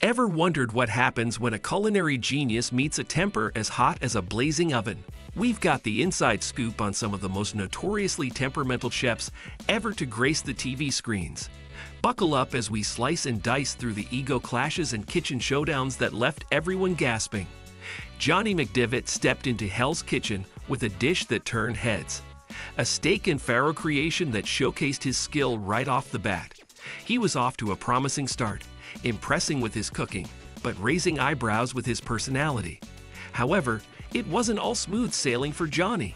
Ever wondered what happens when a culinary genius meets a temper as hot as a blazing oven? We've got the inside scoop on some of the most notoriously temperamental chefs ever to grace the TV screens. Buckle up as we slice and dice through the ego clashes and kitchen showdowns that left everyone gasping. Johnny McDevitt stepped into Hell's Kitchen with a dish that turned heads. A steak and farro creation that showcased his skill right off the bat. He was off to a promising start, impressing with his cooking, but raising eyebrows with his personality. However, it wasn't all smooth sailing for Johnny.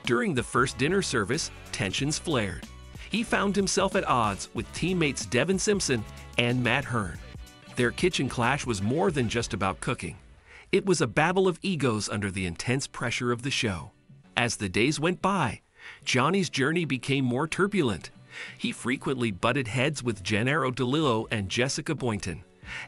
During the first dinner service, tensions flared. He found himself at odds with teammates Devin Simpson and Matt Hearn. Their kitchen clash was more than just about cooking. It was a battle of egos under the intense pressure of the show. As the days went by, Johnny's journey became more turbulent. He frequently butted heads with Gennaro DeLillo and Jessica Boynton,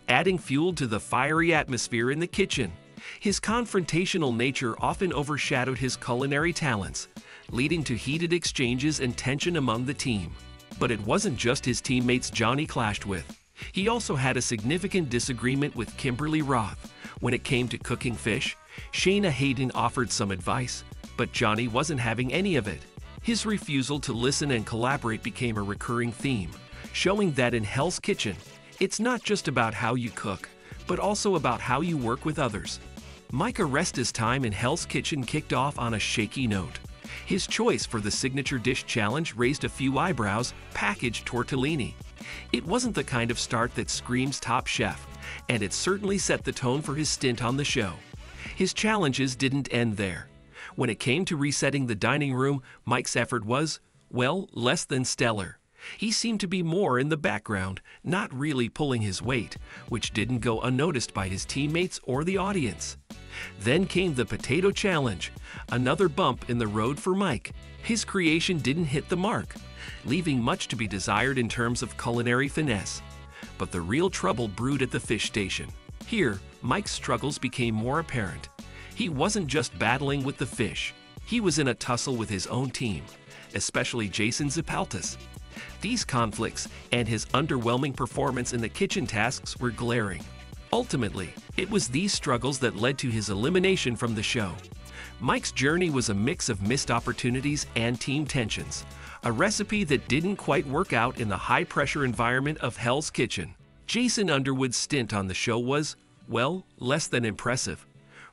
adding fuel to the fiery atmosphere in the kitchen. His confrontational nature often overshadowed his culinary talents, leading to heated exchanges and tension among the team. But it wasn't just his teammates Johnny clashed with. He also had a significant disagreement with Kimberly Roth. When it came to cooking fish, Shayna Hayden offered some advice, but Johnny wasn't having any of it. His refusal to listen and collaborate became a recurring theme, showing that in Hell's Kitchen, it's not just about how you cook, but also about how you work with others. Mike Aresta's time in Hell's Kitchen kicked off on a shaky note. His choice for the signature dish challenge raised a few eyebrows: packaged tortellini. It wasn't the kind of start that screams top chef, and it certainly set the tone for his stint on the show. His challenges didn't end there. When it came to resetting the dining room, Mike's effort was, well, less than stellar. He seemed to be more in the background, not really pulling his weight, which didn't go unnoticed by his teammates or the audience. Then came the potato challenge, another bump in the road for Mike. His creation didn't hit the mark, leaving much to be desired in terms of culinary finesse. But the real trouble brewed at the fish station. Here, Mike's struggles became more apparent. He wasn't just battling with the fish. He was in a tussle with his own team, especially Jason Zipaltis. These conflicts and his underwhelming performance in the kitchen tasks were glaring. Ultimately, it was these struggles that led to his elimination from the show. Mike's journey was a mix of missed opportunities and team tensions, a recipe that didn't quite work out in the high-pressure environment of Hell's Kitchen. Jason Underwood's stint on the show was, well, less than impressive.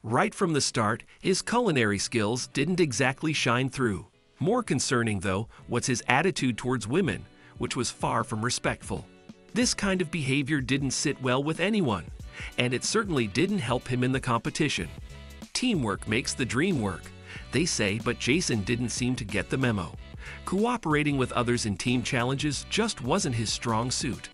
Right from the start, his culinary skills didn't exactly shine through. More concerning, though, was his attitude towards women, which was far from respectful. This kind of behavior didn't sit well with anyone, and it certainly didn't help him in the competition. Teamwork makes the dream work, they say, but Jason didn't seem to get the memo. Cooperating with others in team challenges just wasn't his strong suit.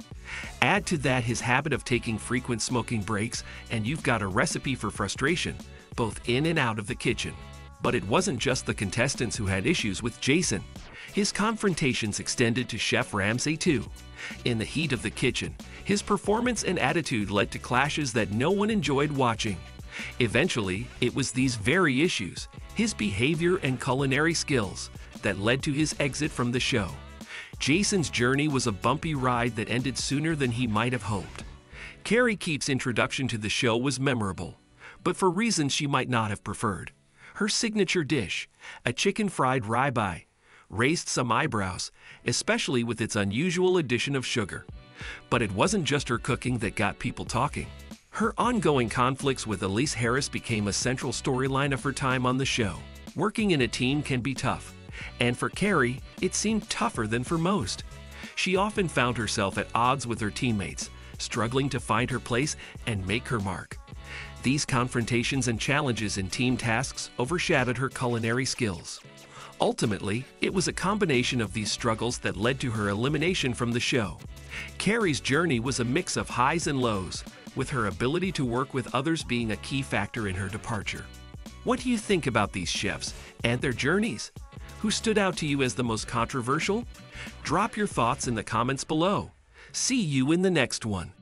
Add to that his habit of taking frequent smoking breaks, and you've got a recipe for frustration, both in and out of the kitchen. But it wasn't just the contestants who had issues with Jason. His confrontations extended to Chef Ramsay too. In the heat of the kitchen, his performance and attitude led to clashes that no one enjoyed watching. Eventually, it was these very issues, his behavior and culinary skills, that led to his exit from the show. Jason's journey was a bumpy ride that ended sooner than he might have hoped. Carrie Keefe's introduction to the show was memorable, but for reasons she might not have preferred. Her signature dish, a chicken fried ribeye, raised some eyebrows, especially with its unusual addition of sugar. But it wasn't just her cooking that got people talking. Her ongoing conflicts with Elise Harris became a central storyline of her time on the show. Working in a team can be tough, and for Carrie, it seemed tougher than for most. She often found herself at odds with her teammates, struggling to find her place and make her mark. These confrontations and challenges in team tasks overshadowed her culinary skills. Ultimately, it was a combination of these struggles that led to her elimination from the show. Carrie's journey was a mix of highs and lows, with her ability to work with others being a key factor in her departure. What do you think about these chefs and their journeys? Who stood out to you as the most controversial? Drop your thoughts in the comments below. See you in the next one.